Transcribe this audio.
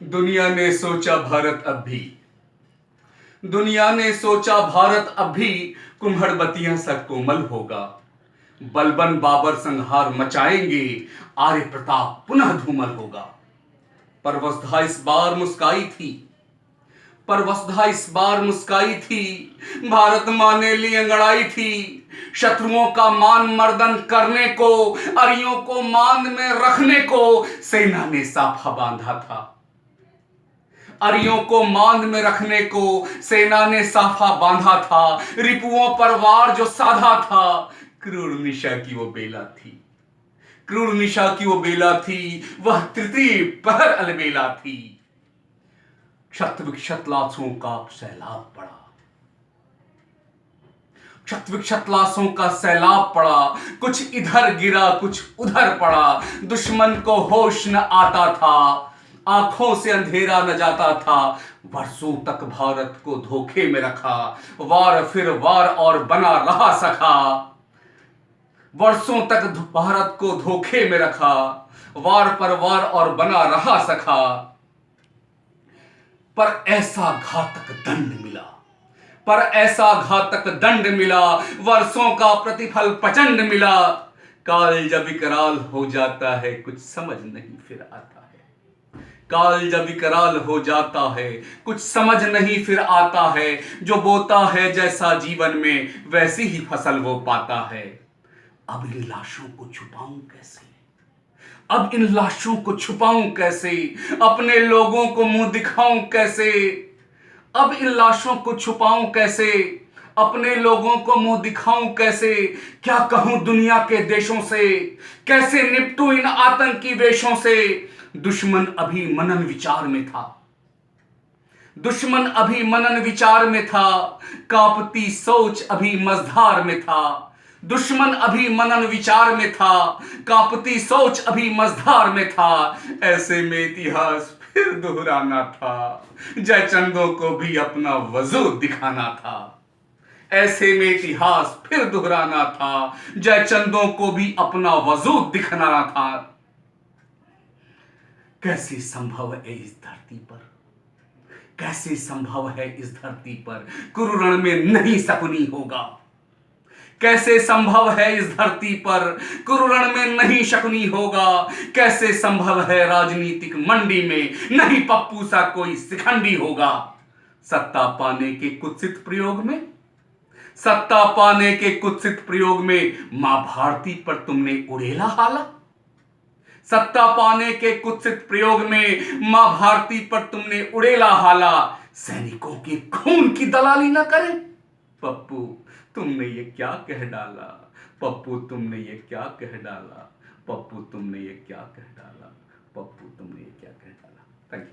दुनिया ने सोचा भारत अब भी दुनिया ने सोचा भारत अब भी कुम्हड़बतियां सा कोमल होगा। बलबन बाबर संहार मचाएंगे, आर्य प्रताप पुनः धूमल होगा। पर वसुधा इस बार मुस्काई थी भारत माँ ने ली अंगड़ाई थी। शत्रुओं का मान मर्दन करने को, अरियों को मान में रखने को सेना ने साफा बांधा था। अरियों को मान में रखने को सेना ने साफा बांधा था। रिपुओं पर वार जो साधा था, क्रूर निशा की वो बेला थी। वह तृतीय पहर अलबेला थी। क्षत विक्षत लाशों का सैलाब पड़ा। कुछ इधर गिरा, कुछ उधर पड़ा। दुश्मन को होश न आता था, आंखों से अंधेरा न जाता था। वर्षों तक भारत को धोखे में रखा, वार फिर वार और बना रहा सखा। वर्षों तक भारत को धोखे में रखा, वार पर वार और बना रहा सखा। पर ऐसा घातक दंड मिला, वर्षों का प्रतिफल प्रचंड मिला। काल जब विकराल हो जाता है, कुछ समझ नहीं फिर आता है। जो बोता है जैसा जीवन में, वैसी ही फसल वो पाता है। अब इन लाशों को छुपाऊं कैसे, अपने लोगों को मुंह दिखाऊं कैसे। अब इन लाशों को छुपाऊं कैसे, अपने लोगों को मुंह दिखाऊं कैसे। क्या कहूं दुनिया के देशों से, कैसे निपटूं इन आतंकी वेशों से। दुश्मन अभी मनन विचार में था, कांपती सोच अभी मझधार में था। ऐसे में इतिहास फिर दोहराना था, जयचंदों को भी अपना वजूद दिखाना था। कैसे संभव है इस धरती पर कुरु रण में नहीं शकुनी होगा। कैसे संभव है राजनीतिक मंडी में नहीं पप्पू सा कोई शिखंडी होगा। सत्ता पाने के कुत्सित प्रयोग में मां भारती पर तुमने उड़ेला हाला। सैनिकों के खून की दलाली न करें। पप्पू तुमने ये क्या कह डाला। Thank you.